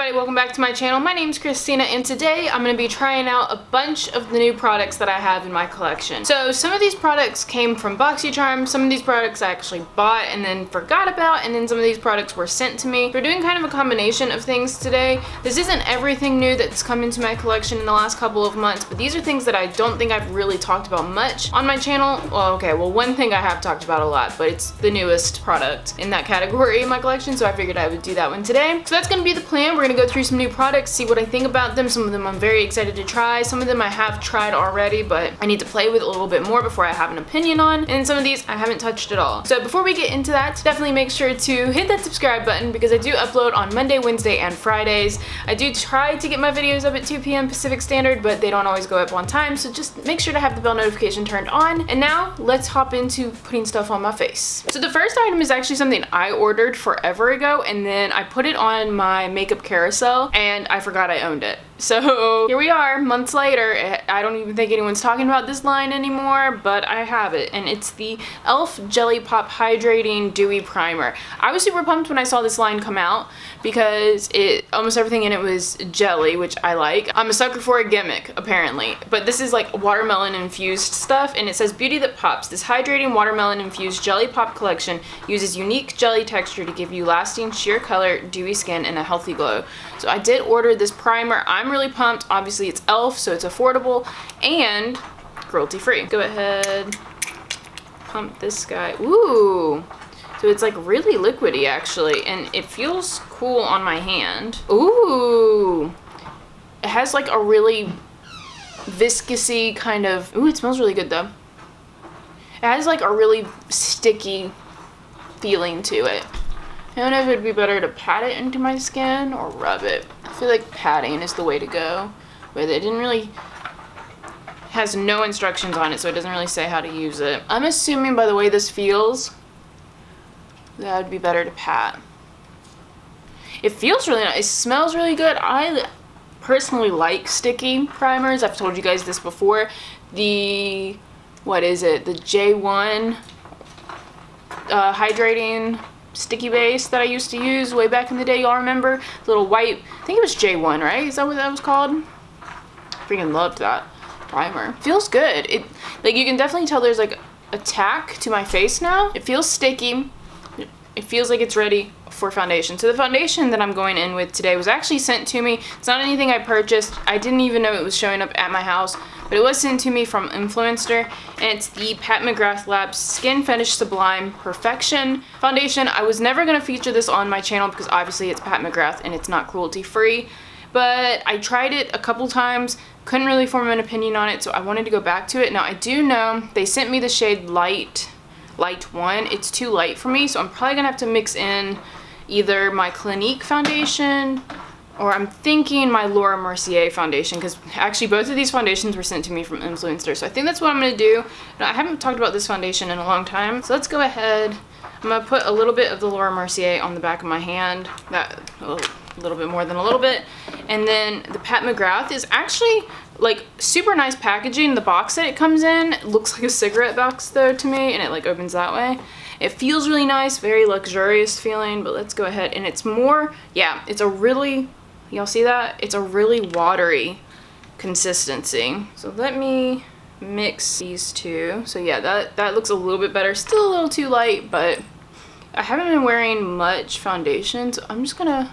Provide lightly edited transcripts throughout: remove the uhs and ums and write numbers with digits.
everybody, welcome back to my channel. My name is Christina and today I'm going to be trying out a bunch of the new products that I have in my collection. So some of these products came from BoxyCharm, some of these products I actually bought and then forgot about, and then some of these products were sent to me. We're doing kind of a combination of things today. This isn't everything new that's come into my collection in the last couple of months, but these are things that I don't think I've really talked about much on my channel. Well, okay, well one thing I have talked about a lot, but it's the newest product in that category in my collection, so I figured I would do that one today. So that's going to be the plan. We're gonna go through some new products, see what I think about them. Some of them I'm very excited to try. Some of them I have tried already, but I need to play with a little bit more before I have an opinion on. And some of these I haven't touched at all. So before we get into that, definitely make sure to hit that subscribe button because I do upload on Monday, Wednesday, and Fridays. I do try to get my videos up at 2 p.m. Pacific Standard, but they don't always go up on time. So just make sure to have the bell notification turned on. And now let's hop into putting stuff on my face. So the first item is actually something I ordered forever ago, and then I put it on my makeup carousel and I forgot I owned it. So here we are, months later. I don't even think anyone's talking about this line anymore, but I have it, and it's the e.l.f. Jelly Pop Hydrating Dewy Primer. I was super pumped when I saw this line come out because almost everything in it was jelly, which I like. I'm a sucker for a gimmick, apparently, but this is like watermelon infused stuff, and it says beauty that pops. This hydrating watermelon infused jelly pop collection uses unique jelly texture to give you lasting sheer color, dewy skin, and a healthy glow. So I did order this primer. I'm really pumped. Obviously it's e.l.f., so it's affordable and cruelty free. Go ahead, pump this guy. Ooh, so it's like really liquidy actually, and it feels cool on my hand. Ooh, it has like a really viscousy kind of, ooh, it smells really good though. It has like a really sticky feeling to it. I don't know if it would be better to pat it into my skin or rub it. I feel like patting is the way to go with it. It didn't really, has no instructions on it, so it doesn't really say how to use it. I'm assuming by the way this feels, that would be better to pat. It feels really nice. It smells really good. I personally like sticky primers. I've told you guys this before. The, what is it? The J1 hydrating sticky base that I used to use way back in the day. Y'all remember? The little white, I think it was J1, right? Is that what that was called? Freaking loved that primer. Feels good. It, like, you can definitely tell there's like a tack to my face now. It feels sticky. It feels like it's ready for foundation. So the foundation that I'm going in with today was actually sent to me. It's not anything I purchased. I didn't even know it was showing up at my house, but it was sent to me from Influencer, and it's the Pat McGrath Labs Skin Finish Sublime Perfection Foundation. I was never going to feature this on my channel because obviously it's Pat McGrath and it's not cruelty free, but I tried it a couple times, couldn't really form an opinion on it, so I wanted to go back to it. Now I do know they sent me the shade Light 1. It's too light for me, so I'm probably gonna have to mix in either my Clinique foundation or I'm thinking my Laurent Mercier foundation, because actually both of these foundations were sent to me from Influencer, so I think that's what I'm gonna do. Now, I haven't talked about this foundation in a long time, so let's go ahead. I'm gonna put a little bit of the Laurent Mercier on the back of my hand, that a little bit more than a little bit, and then the Pat McGrath is actually like super nice packaging. The box that it comes in looks like a cigarette box though to me, and it like opens that way. It feels really nice, very luxurious feeling, but let's go ahead, and it's more, yeah, it's a really, y'all see that? It's a really watery consistency. So let me mix these two. So yeah, that looks a little bit better. Still a little too light, but I haven't been wearing much foundation, so I'm just gonna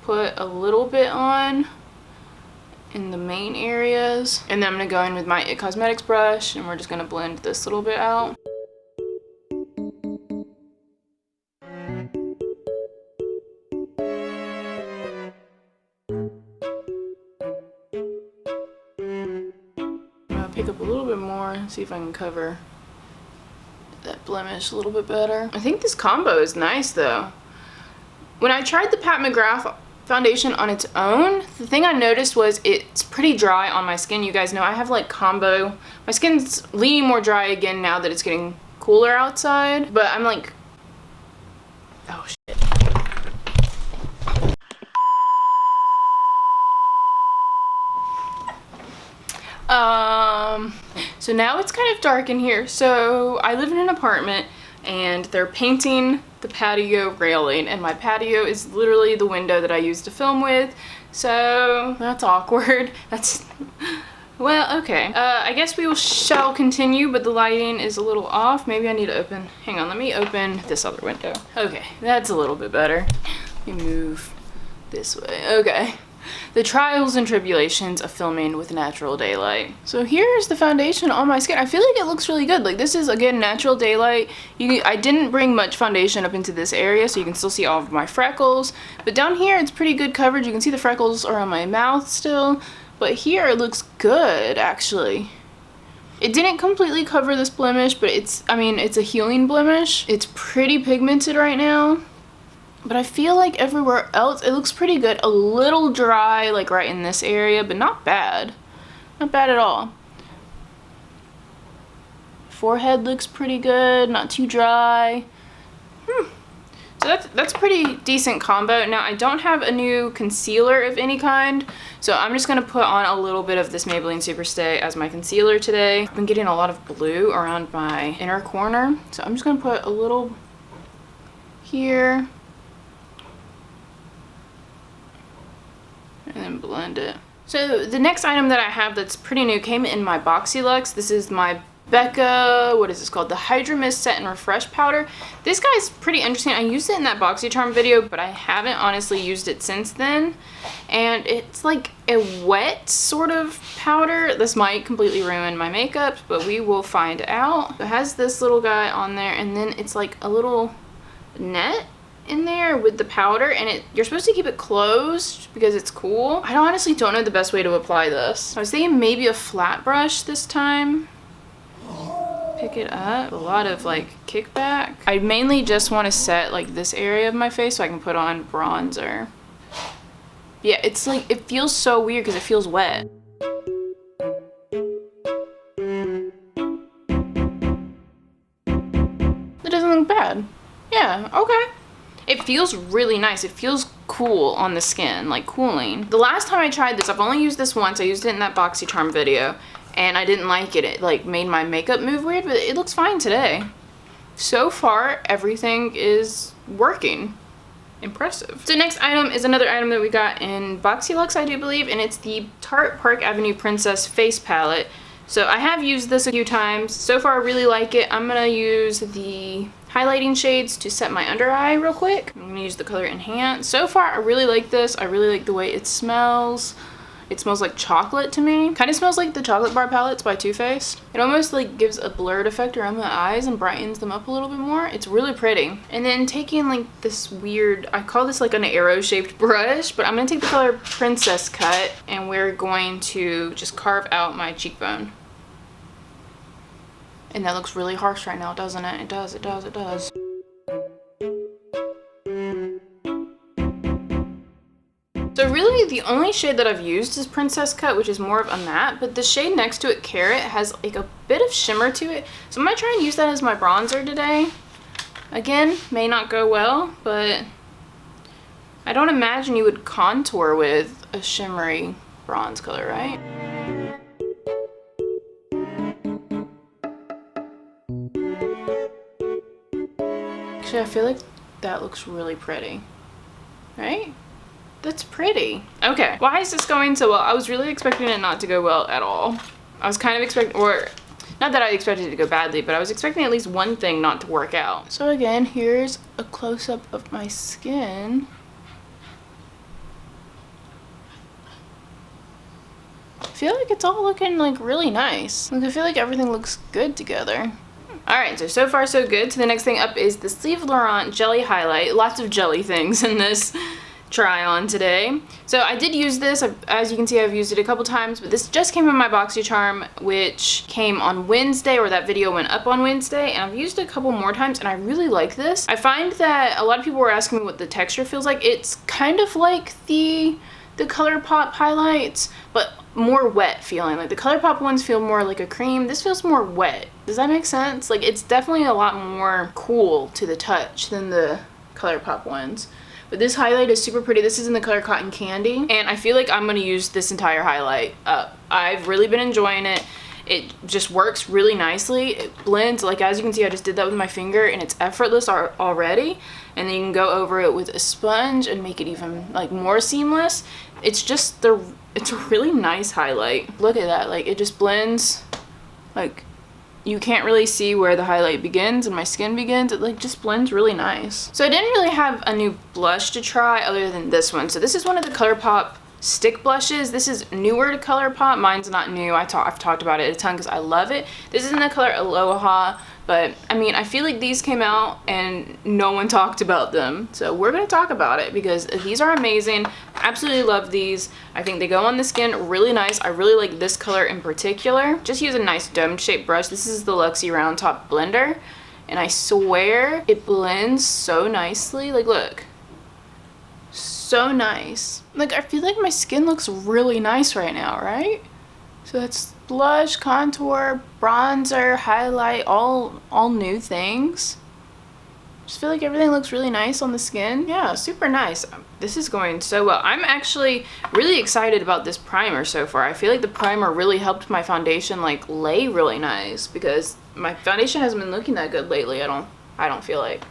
put a little bit on in the main areas, and then I'm gonna go in with my IT Cosmetics brush and we're just gonna blend this little bit out. Pick up a little bit more, see if I can cover that blemish a little bit better. I think this combo is nice though. When I tried the Pat McGrath foundation on its own, the thing I noticed was it's pretty dry on my skin. You guys know I have like combo. My skin's leaning more dry again now that it's getting cooler outside, but I'm like, oh shit. So now it's kind of dark in here. So I live in an apartment and they're painting the patio railing, and my patio is literally the window that I use to film with, so that's awkward. That's, well, okay. I guess we shall continue, but the lighting is a little off. Maybe I need to open, hang on, let me open this other window. Okay, that's a little bit better. Let me move this way. Okay. The trials and tribulations of filming with natural daylight. So here's the foundation on my skin. I feel like it looks really good. Like, this is, again, natural daylight. I didn't bring much foundation up into this area, so you can still see all of my freckles. But down here, it's pretty good coverage. You can see the freckles are on my mouth still. But here, it looks good, actually. It didn't completely cover this blemish, but it's a healing blemish. It's pretty pigmented right now. But I feel like everywhere else, it looks pretty good. A little dry, like right in this area, but not bad. Not bad at all. Forehead looks pretty good, not too dry. So that's a pretty decent combo. Now, I don't have a new concealer of any kind, so I'm just going to put on a little bit of this Maybelline Superstay as my concealer today. I've been getting a lot of blue around my inner corner, so I'm just going to put a little here. And then blend it. So the next item that I have that's pretty new came in my Boxy Luxe. This is my Becca, what is this called? The Hydra Mist Set and Refresh Powder. This guy's pretty interesting. I used it in that BoxyCharm video, but I haven't honestly used it since then. And it's like a wet sort of powder. This might completely ruin my makeup, but we will find out. It has this little guy on there, and then it's like a little net in there with the powder, and you're supposed to keep it closed because it's cool. I honestly don't know the best way to apply this. I was thinking maybe a flat brush this time. Pick it up. A lot of like kickback. I mainly just want to set like this area of my face so I can put on bronzer. Yeah, it's like, it feels so weird because it feels wet. It doesn't look bad. Yeah, okay. It feels really nice. It feels cool on the skin, like cooling. The last time I tried this, I've only used this once. I used it in that BoxyCharm video, and I didn't like it. It like made my makeup move weird, but it looks fine today. So far, everything is working. Impressive. So next item is another item that we got in Boxy Luxe, I do believe, and it's the Tarte Park Avenue Princess Face Palette. So I have used this a few times. So far, I really like it. I'm gonna use the highlighting shades to set my under eye real quick. I'm gonna use the color Enhance. So far, I really like this. I really like the way it smells. It smells like chocolate to me. Kind of smells like the Chocolate Bar palettes by Too Faced. It almost like gives a blurred effect around the eyes and brightens them up a little bit more. It's really pretty. And then taking like this weird, I call this like an arrow shaped brush, but I'm gonna take the color Princess Cut, and we're going to just carve out my cheekbone. And that looks really harsh right now, doesn't it? It does, it does, it does. So really the only shade that I've used is Princess Cut, which is more of a matte, but the shade next to it, Carrot, has like a bit of shimmer to it. So I'm gonna try and use that as my bronzer today. Again, may not go well, but I don't imagine you would contour with a shimmery bronze color, right? Actually, I feel like that looks really pretty, right? That's pretty. Okay, why is this going so well? I was really expecting it not to go well at all. I was kind of expecting, or not that I expected it to go badly, but I was expecting at least one thing not to work out. So again, here's a close-up of my skin. I feel like it's all looking like really nice. Like, I feel like everything looks good together. Alright, so far so good. So the next thing up is the Steve Laurent Jelly Highlight. Lots of jelly things in this try on today. So I did use this. As you can see, I've used it a couple times, but this just came in my BoxyCharm, which came on Wednesday, or that video went up on Wednesday, and I've used it a couple more times, and I really like this. I find that a lot of people were asking me what the texture feels like. It's kind of like the Colourpop highlights, but more wet feeling. Like the Colourpop ones feel more like a cream. This feels more wet. Does that make sense? Like, it's definitely a lot more cool to the touch than the Colourpop ones. But this highlight is super pretty. This is in the color Cotton Candy, and I feel like I'm gonna use this entire highlight up. I've really been enjoying it. It just works really nicely. It blends, like as you can see, I just did that with my finger and it's effortless already. And then you can go over it with a sponge and make it even like more seamless. It's just it's a really nice highlight. Look at that, like it just blends, like you can't really see where the highlight begins and my skin begins. It like just blends really nice. So I didn't really have a new blush to try other than this one. So this is one of the Colourpop stick blushes. This is newer to Colourpop. Mine's not new. I've talked about it a ton because I love it. This is in the color Aloha, but I mean, I feel like these came out and no one talked about them. So we're gonna talk about it because these are amazing. Absolutely love these. I think they go on the skin really nice. I really like this color in particular. Just use a nice dome shaped brush. This is the Luxie Round Top Blender. And I swear it blends so nicely. Like look. So nice. Like I feel like my skin looks really nice right now, right? So that's blush, contour, bronzer, highlight, all new things. Just feel like everything looks really nice on the skin. Yeah, super nice. This is going so well. I'm actually really excited about this primer so far. I feel like the primer really helped my foundation like lay really nice because my foundation hasn't been looking that good lately. I don't feel like.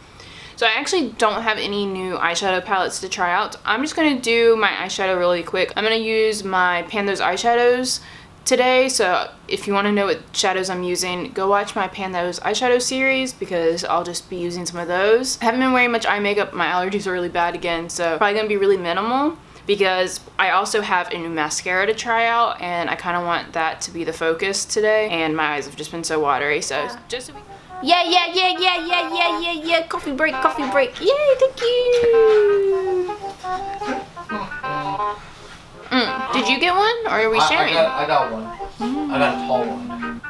So I actually don't have any new eyeshadow palettes to try out. I'm just gonna do my eyeshadow really quick. I'm gonna use my Pan Those eyeshadows today. So if you wanna know what shadows I'm using, go watch my Pan Those eyeshadow series because I'll just be using some of those. I haven't been wearing much eye makeup. My allergies are really bad again, so probably gonna be really minimal because I also have a new mascara to try out and I kinda want that to be the focus today. And my eyes have just been so watery, so just so we yeah, coffee break, yay, thank you. Did you get one, or are we sharing? I got one. I got a tall one.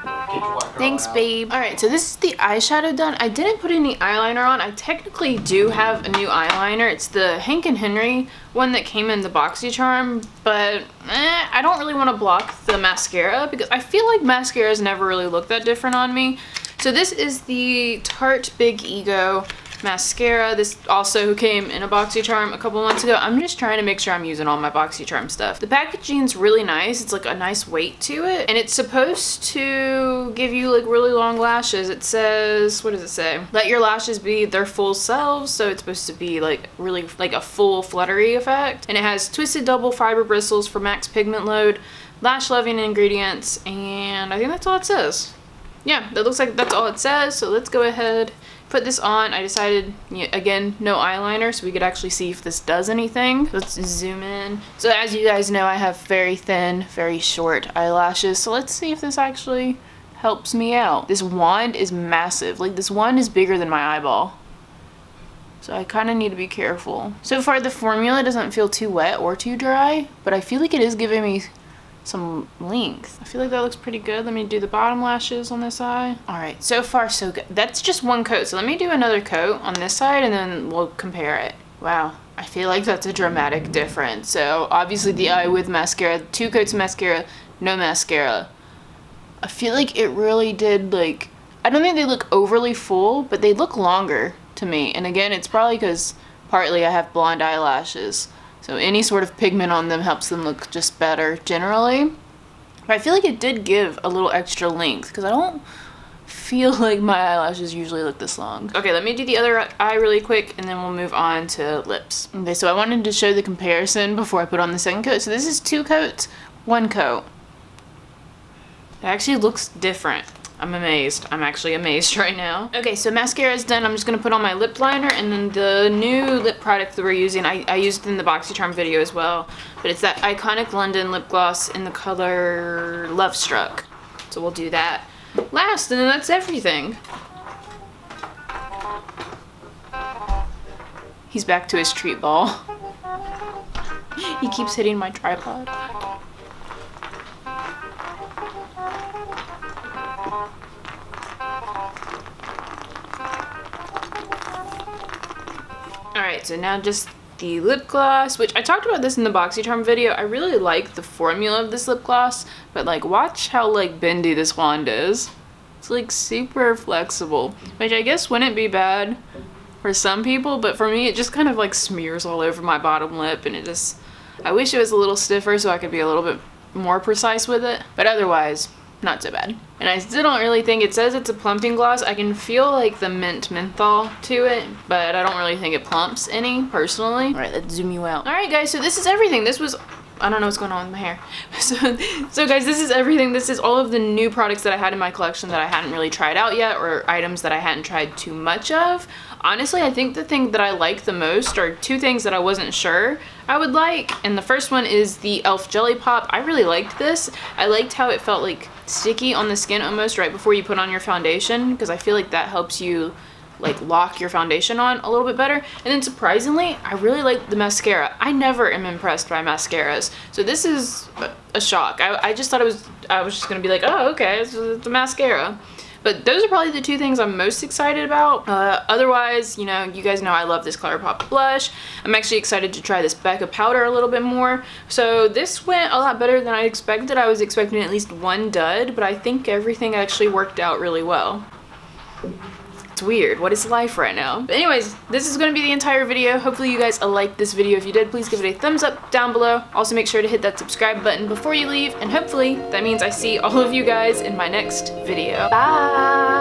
Thanks, babe. Alright, so this is the eyeshadow done. I didn't put any eyeliner on. I technically do have a new eyeliner. It's the Hank & Henry one that came in the BoxyCharm, but I don't really want to block the mascara because I feel like mascaras never really look that different on me. So this is the Tarte Big Ego mascara. This also came in a BoxyCharm a couple months ago. I'm just trying to make sure I'm using all my BoxyCharm stuff. The packaging's really nice. It's like a nice weight to it. And it's supposed to give you like really long lashes. It says, what does it say? Let your lashes be their full selves. So it's supposed to be like really like a full fluttery effect. And it has twisted double fiber bristles for max pigment load, lash loving ingredients, and I think that's all it says. Yeah, that looks like that's all it says. So let's go ahead, put this on. I decided, again, no eyeliner, so we could actually see if this does anything. Let's zoom in. So as you guys know, I have very thin, very short eyelashes. So let's see if this actually helps me out. This wand is massive. Like this wand is bigger than my eyeball. So I kind of need to be careful. So far the formula doesn't feel too wet or too dry, but I feel like it is giving me some length. I feel like that looks pretty good. Let me do the bottom lashes on this eye. All right, so far so good. That's just one coat. So let me do another coat on this side and then we'll compare it. Wow, I feel like that's a dramatic difference. So obviously the eye with mascara, 2 coats of mascara, no mascara. I feel like it really did like, I don't think they look overly full, but they look longer to me. And again, it's probably because partly I have blonde eyelashes. So any sort of pigment on them helps them look just better generally. But I feel like it did give a little extra length because I don't feel like my eyelashes usually look this long. Okay, let me do the other eye really quick and then we'll move on to lips. Okay, so I wanted to show the comparison before I put on the second coat. So this is 2 coats, 1 coat. It actually looks different. I'm amazed. I'm actually amazed right now. Okay, so mascara is done. I'm just gonna put on my lip liner and then the new lip product that we're using, I used it in the BoxyCharm video as well, but it's that iconic London lip gloss in the color Love Struck. So we'll do that last and then that's everything. He's back to his treat ball. He keeps hitting my tripod. Alright, so now just the lip gloss, which I talked about this in the BoxyCharm video. I really like the formula of this lip gloss, but like watch how like bendy this wand is. It's like super flexible, which I guess wouldn't be bad for some people, but for me it just kind of like smears all over my bottom lip and it just, I wish it was a little stiffer so I could be a little bit more precise with it, but otherwise not so bad. And I still don't really think, it says it's a plumping gloss. I can feel like the mint menthol to it, but I don't really think it plumps any, personally. All right, let's zoom you out. All right, guys, so this is everything. This was, I don't know what's going on with my hair. So guys, this is everything. This is all of the new products that I had in my collection that I hadn't really tried out yet, or items that I hadn't tried too much of. Honestly, I think the thing that I like the most are two things that I wasn't sure I would like. And the first one is the e.l.f. Jelly Pop. I really liked this. I liked how it felt like sticky on the skin almost right before you put on your foundation, because I feel like that helps you like lock your foundation on a little bit better. And then surprisingly, I really like the mascara. I never am impressed by mascaras, so this is a shock. I just thought I was just gonna be like, oh, okay, it's a mascara. But those are probably the two things I'm most excited about. Otherwise, you know, you guys know I love this Colourpop Blush. I'm actually excited to try this Becca powder a little bit more. So this went a lot better than I expected. I was expecting at least one dud, but I think everything actually worked out really well. It's weird. What is life right now? But anyways, this is going to be the entire video. Hopefully you guys liked this video. If you did, please give it a thumbs up down below. Also make sure to hit that subscribe button before you leave, and hopefully that means I see all of you guys in my next video. Bye!